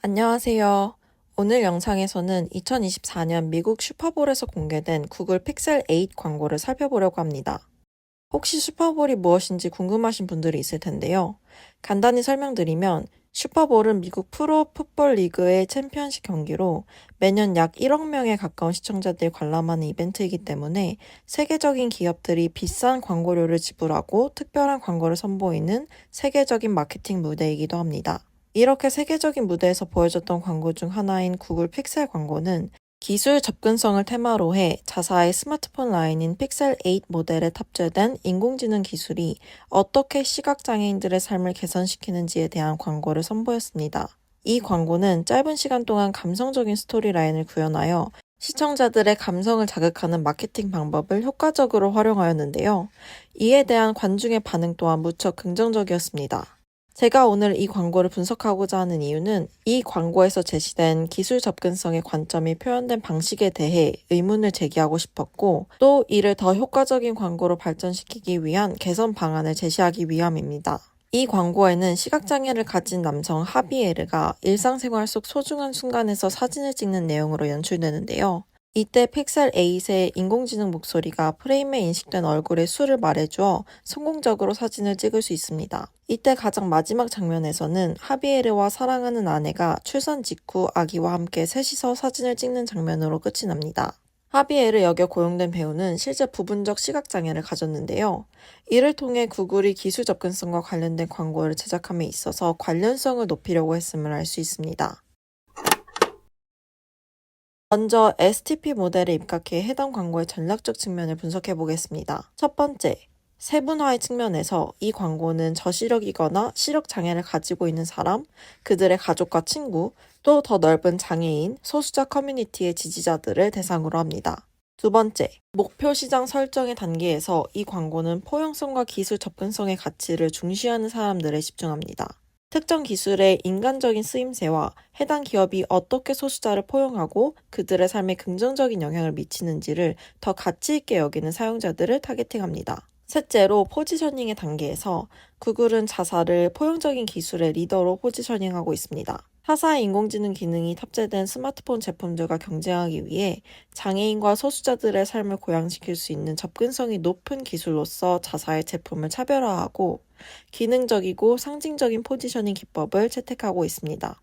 안녕하세요. 오늘 영상에서는 2024년 미국 슈퍼볼에서 공개된 구글 픽셀 8 광고를 살펴보려고 합니다. 혹시 슈퍼볼이 무엇인지 궁금하신 분들이 있을 텐데요. 간단히 설명드리면 슈퍼볼은 미국 프로 풋볼 리그의 챔피언십 경기로 매년 약 1억 명에 가까운 시청자들이 관람하는 이벤트이기 때문에 세계적인 기업들이 비싼 광고료를 지불하고 특별한 광고를 선보이는 세계적인 마케팅 무대이기도 합니다. 이렇게 세계적인 무대에서 보여줬던 광고 중 하나인 구글 픽셀 광고는 기술 접근성을 테마로 해 자사의 스마트폰 라인인 픽셀 8 모델에 탑재된 인공지능 기술이 어떻게 시각장애인들의 삶을 개선시키는지에 대한 광고를 선보였습니다. 이 광고는 짧은 시간 동안 감성적인 스토리라인을 구현하여 시청자들의 감성을 자극하는 마케팅 방법을 효과적으로 활용하였는데요. 이에 대한 관중의 반응 또한 무척 긍정적이었습니다. 제가 오늘 이 광고를 분석하고자 하는 이유는 이 광고에서 제시된 기술 접근성의 관점이 표현된 방식에 대해 의문을 제기하고 싶었고, 또 이를 더 효과적인 광고로 발전시키기 위한 개선 방안을 제시하기 위함입니다. 이 광고에는 시각장애를 가진 남성 하비에르가 일상생활 속 소중한 순간에서 사진을 찍는 내용으로 연출되는데요. 이때 픽셀 8의 인공지능 목소리가 프레임에 인식된 얼굴의 수를 말해주어 성공적으로 사진을 찍을 수 있습니다. 이때 가장 마지막 장면에서는 하비에르와 사랑하는 아내가 출산 직후 아기와 함께 셋이서 사진을 찍는 장면으로 끝이 납니다. 하비에르 역에 고용된 배우는 실제 부분적 시각장애를 가졌는데요. 이를 통해 구글이 기술 접근성과 관련된 광고를 제작함에 있어서 관련성을 높이려고 했음을 알 수 있습니다. 먼저 STP 모델에 입각해 해당 광고의 전략적 측면을 분석해 보겠습니다. 첫 번째, 세분화의 측면에서 이 광고는 저시력이거나 시력장애를 가지고 있는 사람, 그들의 가족과 친구, 또 더 넓은 장애인, 소수자 커뮤니티의 지지자들을 대상으로 합니다. 두 번째, 목표 시장 설정의 단계에서 이 광고는 포용성과 기술 접근성의 가치를 중시하는 사람들에 집중합니다. 특정 기술의 인간적인 쓰임새와 해당 기업이 어떻게 소수자를 포용하고 그들의 삶에 긍정적인 영향을 미치는지를 더 가치 있게 여기는 사용자들을 타겟팅합니다. 셋째로 포지셔닝의 단계에서 구글은 자사를 포용적인 기술의 리더로 포지셔닝하고 있습니다. 타사의 인공지능 기능이 탑재된 스마트폰 제품들과 경쟁하기 위해 장애인과 소수자들의 삶을 고양시킬 수 있는 접근성이 높은 기술로서 자사의 제품을 차별화하고 기능적이고 상징적인 포지셔닝 기법을 채택하고 있습니다.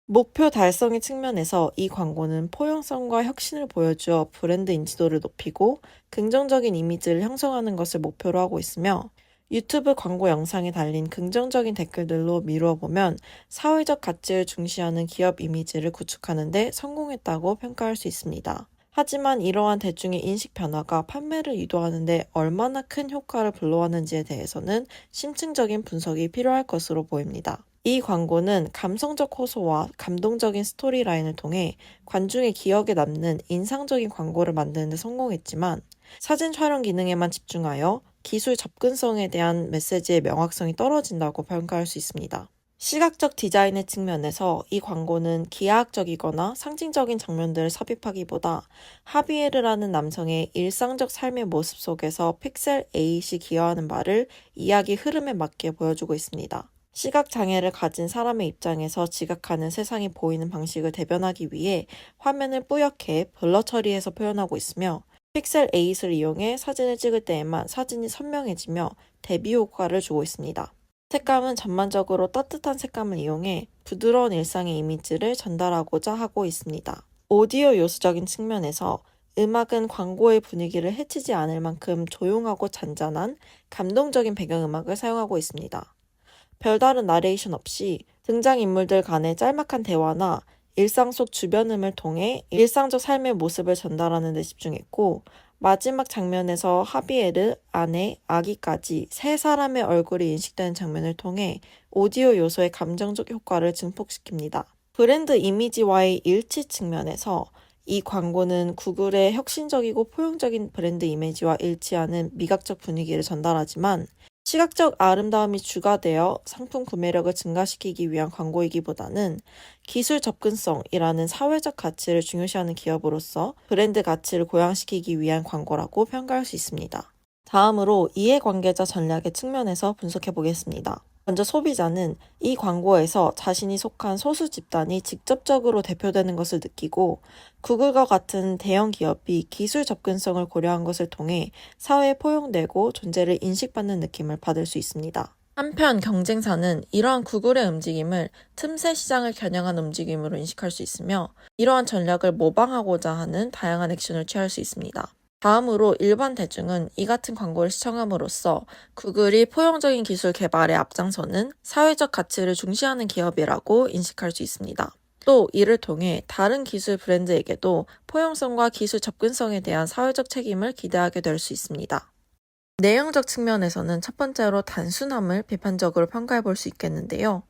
목표 달성의 측면에서 이 광고는 포용성과 혁신을 보여주어 브랜드 인지도를 높이고 긍정적인 이미지를 형성하는 것을 목표로 하고 있으며, 유튜브 광고 영상에 달린 긍정적인 댓글들로 미루어 보면 사회적 가치를 중시하는 기업 이미지를 구축하는 데 성공했다고 평가할 수 있습니다. 하지만 이러한 대중의 인식 변화가 판매를 유도하는 데 얼마나 큰 효과를 불러왔는지에 대해서는 심층적인 분석이 필요할 것으로 보입니다. 이 광고는 감성적 호소와 감동적인 스토리라인을 통해 관중의 기억에 남는 인상적인 광고를 만드는 데 성공했지만, 사진 촬영 기능에만 집중하여 기술 접근성에 대한 메시지의 명확성이 떨어진다고 평가할 수 있습니다. 시각적 디자인의 측면에서 이 광고는 기하학적이거나 상징적인 장면들을 삽입하기보다 하비에르라는 남성의 일상적 삶의 모습 속에서 픽셀 8이 기여하는 바를 이야기 흐름에 맞게 보여주고 있습니다. 시각장애를 가진 사람의 입장에서 지각하는 세상이 보이는 방식을 대변하기 위해 화면을 뿌옇게 블러 처리해서 표현하고 있으며, 픽셀 8을 이용해 사진을 찍을 때에만 사진이 선명해지며 대비 효과를 주고 있습니다. 색감은 전반적으로 따뜻한 색감을 이용해 부드러운 일상의 이미지를 전달하고자 하고 있습니다. 오디오 요소적인 측면에서 음악은 광고의 분위기를 해치지 않을 만큼 조용하고 잔잔한 감동적인 배경음악을 사용하고 있습니다. 별다른 나레이션 없이 등장인물들 간의 짤막한 대화나 일상 속 주변음을 통해 일상적 삶의 모습을 전달하는 데 집중했고, 마지막 장면에서 하비에르, 아내, 아기까지 세 사람의 얼굴이 인식되는 장면을 통해 오디오 요소의 감정적 효과를 증폭시킵니다. 브랜드 이미지와의 일치 측면에서 이 광고는 구글의 혁신적이고 포용적인 브랜드 이미지와 일치하는 미각적 분위기를 전달하지만, 시각적 아름다움이 주가 되어 상품 구매력을 증가시키기 위한 광고이기보다는 기술 접근성이라는 사회적 가치를 중요시하는 기업으로서 브랜드 가치를 고양시키기 위한 광고라고 평가할 수 있습니다. 다음으로 이해관계자 전략의 측면에서 분석해 보겠습니다. 먼저 소비자는 이 광고에서 자신이 속한 소수 집단이 직접적으로 대표되는 것을 느끼고 구글과 같은 대형 기업이 기술 접근성을 고려한 것을 통해 사회에 포용되고 존재를 인식받는 느낌을 받을 수 있습니다. 한편 경쟁사는 이러한 구글의 움직임을 틈새 시장을 겨냥한 움직임으로 인식할 수 있으며 이러한 전략을 모방하고자 하는 다양한 액션을 취할 수 있습니다. 다음으로 일반 대중은 이 같은 광고를 시청함으로써 구글이 포용적인 기술 개발에 앞장서는 사회적 가치를 중시하는 기업이라고 인식할 수 있습니다. 또 이를 통해 다른 기술 브랜드에게도 포용성과 기술 접근성에 대한 사회적 책임을 기대하게 될 수 있습니다. 내용적 측면에서는 첫 번째로 단순함을 비판적으로 평가해 볼 수 있겠는데요.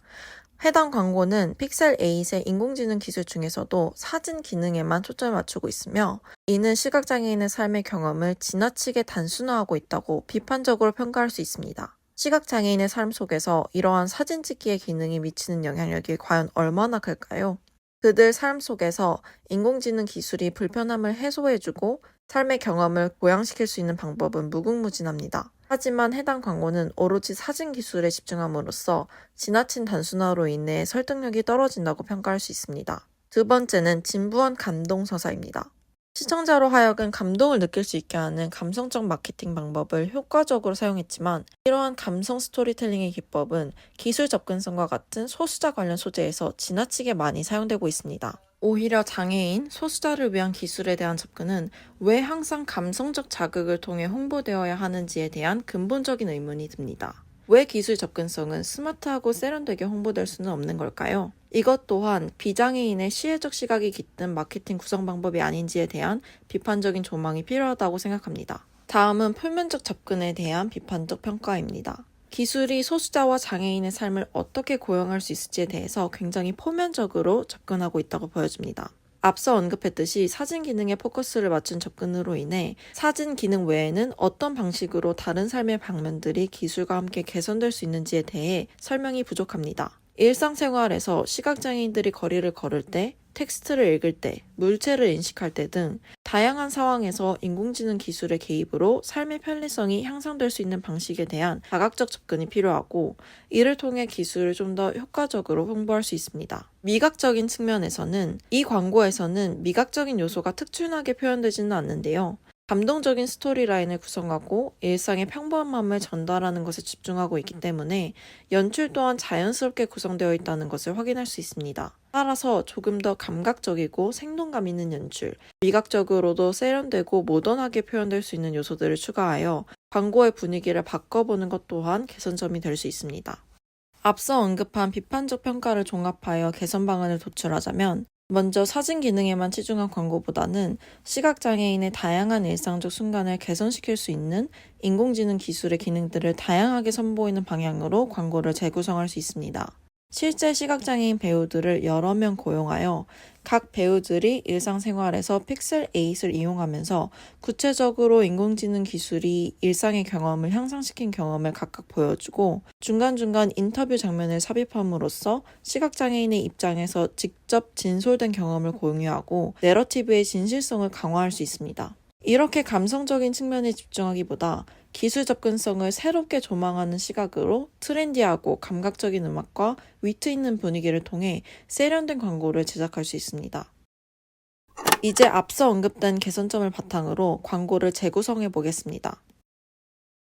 해당 광고는 픽셀 8의 인공지능 기술 중에서도 사진 기능에만 초점을 맞추고 있으며 이는 시각장애인의 삶의 경험을 지나치게 단순화하고 있다고 비판적으로 평가할 수 있습니다. 시각장애인의 삶 속에서 이러한 사진 찍기의 기능이 미치는 영향력이 과연 얼마나 클까요? 그들 삶 속에서 인공지능 기술이 불편함을 해소해주고 삶의 경험을 보양시킬 수 있는 방법은 무궁무진합니다. 하지만 해당 광고는 오로지 사진 기술에 집중함으로써 지나친 단순화로 인해 설득력이 떨어진다고 평가할 수 있습니다. 두 번째는 진부한 감동 서사입니다. 시청자로 하여금 감동을 느낄 수 있게 하는 감성적 마케팅 방법을 효과적으로 사용했지만 이러한 감성 스토리텔링의 기법은 기술 접근성과 같은 소수자 관련 소재에서 지나치게 많이 사용되고 있습니다. 오히려 장애인, 소수자를 위한 기술에 대한 접근은 왜 항상 감성적 자극을 통해 홍보되어야 하는지에 대한 근본적인 의문이 듭니다. 왜 기술 접근성은 스마트하고 세련되게 홍보될 수는 없는 걸까요? 이것 또한 비장애인의 시혜적 시각이 깃든 마케팅 구성 방법이 아닌지에 대한 비판적인 조망이 필요하다고 생각합니다. 다음은 표면적 접근에 대한 비판적 평가입니다. 기술이 소수자와 장애인의 삶을 어떻게 고용할 수 있을지에 대해서 굉장히 표면적으로 접근하고 있다고 보여집니다. 앞서 언급했듯이 사진 기능에 포커스를 맞춘 접근으로 인해 사진 기능 외에는 어떤 방식으로 다른 삶의 방면들이 기술과 함께 개선될 수 있는지에 대해 설명이 부족합니다. 일상생활에서 시각장애인들이 거리를 걸을 때, 텍스트를 읽을 때, 물체를 인식할 때 등 다양한 상황에서 인공지능 기술의 개입으로 삶의 편리성이 향상될 수 있는 방식에 대한 다각적 접근이 필요하고 이를 통해 기술을 좀 더 효과적으로 홍보할 수 있습니다. 미각적인 측면에서는 이 광고에서는 미각적인 요소가 특출나게 표현되지는 않는데요. 감동적인 스토리라인을 구성하고 일상의 평범함을 전달하는 것에 집중하고 있기 때문에 연출 또한 자연스럽게 구성되어 있다는 것을 확인할 수 있습니다. 따라서 조금 더 감각적이고 생동감 있는 연출, 미각적으로도 세련되고 모던하게 표현될 수 있는 요소들을 추가하여 광고의 분위기를 바꿔보는 것 또한 개선점이 될 수 있습니다. 앞서 언급한 비판적 평가를 종합하여 개선 방안을 도출하자면 먼저 사진 기능에만 치중한 광고보다는 시각장애인의 다양한 일상적 순간을 개선시킬 수 있는 인공지능 기술의 기능들을 다양하게 선보이는 방향으로 광고를 재구성할 수 있습니다. 실제 시각장애인 배우들을 여러 명 고용하여 각 배우들이 일상생활에서 픽셀 8을 이용하면서 구체적으로 인공지능 기술이 일상의 경험을 향상시킨 경험을 각각 보여주고 중간중간 인터뷰 장면을 삽입함으로써 시각장애인의 입장에서 직접 진솔된 경험을 공유하고 내러티브의 진실성을 강화할 수 있습니다. 이렇게 감성적인 측면에 집중하기보다 기술 접근성을 새롭게 조망하는 시각으로 트렌디하고 감각적인 음악과 위트 있는 분위기를 통해 세련된 광고를 제작할 수 있습니다. 이제 앞서 언급된 개선점을 바탕으로 광고를 재구성해 보겠습니다.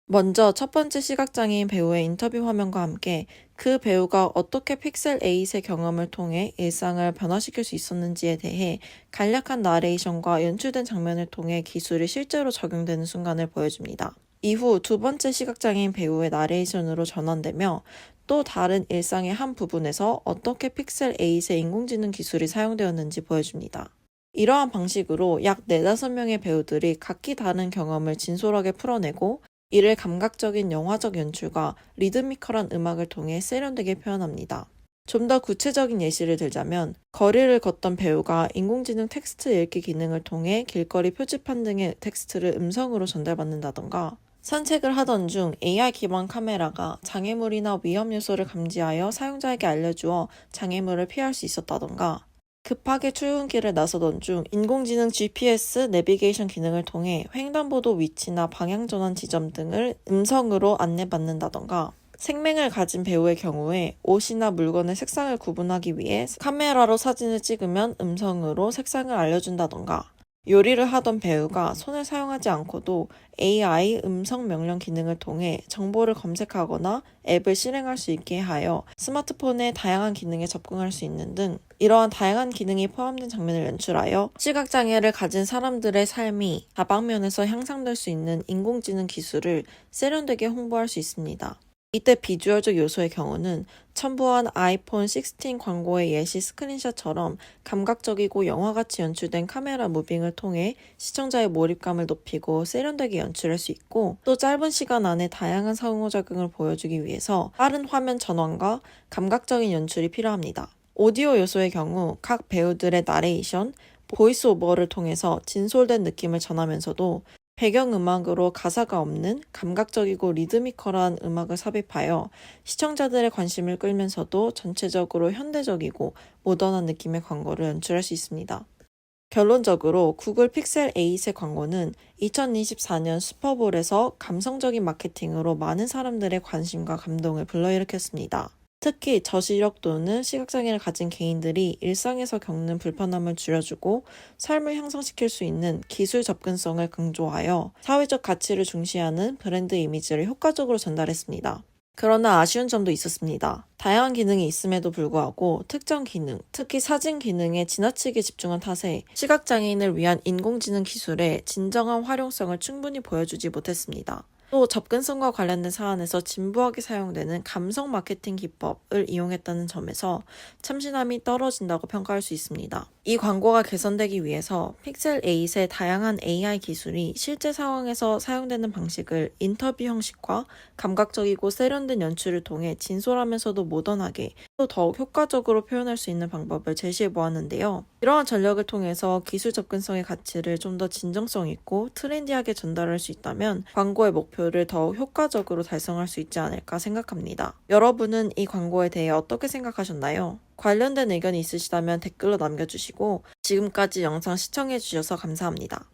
먼저 첫 번째 시각장애인 배우의 인터뷰 화면과 함께 그 배우가 어떻게 픽셀 8의 경험을 통해 일상을 변화시킬 수 있었는지에 대해 간략한 나레이션과 연출된 장면을 통해 기술이 실제로 적용되는 순간을 보여줍니다. 이후 두 번째 시각장애인 배우의 나레이션으로 전환되며 또 다른 일상의 한 부분에서 어떻게 픽셀 8의 인공지능 기술이 사용되었는지 보여줍니다. 이러한 방식으로 약 4-5명의 배우들이 각기 다른 경험을 진솔하게 풀어내고 이를 감각적인 영화적 연출과 리드미컬한 음악을 통해 세련되게 표현합니다. 좀 더 구체적인 예시를 들자면 거리를 걷던 배우가 인공지능 텍스트 읽기 기능을 통해 길거리 표지판 등의 텍스트를 음성으로 전달받는다던가 산책을 하던 중 AI 기반 카메라가 장애물이나 위험 요소를 감지하여 사용자에게 알려주어 장애물을 피할 수 있었다던가 급하게 출근길에 나서던 중 인공지능 GPS 내비게이션 기능을 통해 횡단보도 위치나 방향전환 지점 등을 음성으로 안내받는다던가 생맹을 가진 배우의 경우에 옷이나 물건의 색상을 구분하기 위해 카메라로 사진을 찍으면 음성으로 색상을 알려준다던가, 요리를 하던 배우가 손을 사용하지 않고도 AI 음성 명령 기능을 통해 정보를 검색하거나 앱을 실행할 수 있게 하여 스마트폰의 다양한 기능에 접근할 수 있는 등 이러한 다양한 기능이 포함된 장면을 연출하여 시각장애를 가진 사람들의 삶이 다방면에서 향상될 수 있는 인공지능 기술을 세련되게 홍보할 수 있습니다. 이때 비주얼적 요소의 경우는 첨부한 아이폰 16 광고의 예시 스크린샷처럼 감각적이고 영화같이 연출된 카메라 무빙을 통해 시청자의 몰입감을 높이고 세련되게 연출할 수 있고, 또 짧은 시간 안에 다양한 상호작용을 보여주기 위해서 빠른 화면 전환과 감각적인 연출이 필요합니다. 오디오 요소의 경우 각 배우들의 나레이션, 보이스 오버를 통해서 진솔된 느낌을 전하면서도 배경음악으로 가사가 없는 감각적이고 리드미컬한 음악을 삽입하여 시청자들의 관심을 끌면서도 전체적으로 현대적이고 모던한 느낌의 광고를 연출할 수 있습니다. 결론적으로 구글 픽셀 8의 광고는 2024년 슈퍼볼에서 감성적인 마케팅으로 많은 사람들의 관심과 감동을 불러일으켰습니다. 특히 저시력 또는 시각장애를 가진 개인들이 일상에서 겪는 불편함을 줄여주고 삶을 향상시킬 수 있는 기술 접근성을 강조하여 사회적 가치를 중시하는 브랜드 이미지를 효과적으로 전달했습니다. 그러나 아쉬운 점도 있었습니다. 다양한 기능이 있음에도 불구하고 특정 기능, 특히 사진 기능에 지나치게 집중한 탓에 시각장애인을 위한 인공지능 기술의 진정한 활용성을 충분히 보여주지 못했습니다. 또 접근성과 관련된 사안에서 진부하게 사용되는 감성 마케팅 기법을 이용했다는 점에서 참신함이 떨어진다고 평가할 수 있습니다. 이 광고가 개선되기 위해서 픽셀 8의 다양한 AI 기술이 실제 상황에서 사용되는 방식을 인터뷰 형식과 감각적이고 세련된 연출을 통해 진솔하면서도 모던하게 또 더욱 효과적으로 표현할 수 있는 방법을 제시해 보았는데요. 이러한 전략을 통해서 기술 접근성의 가치를 좀 더 진정성 있고 트렌디하게 전달할 수 있다면 광고의 목표를 더욱 효과적으로 달성할 수 있지 않을까 생각합니다. 여러분은 이 광고에 대해 어떻게 생각하셨나요? 관련된 의견이 있으시다면 댓글로 남겨주시고, 지금까지 영상 시청해주셔서 감사합니다.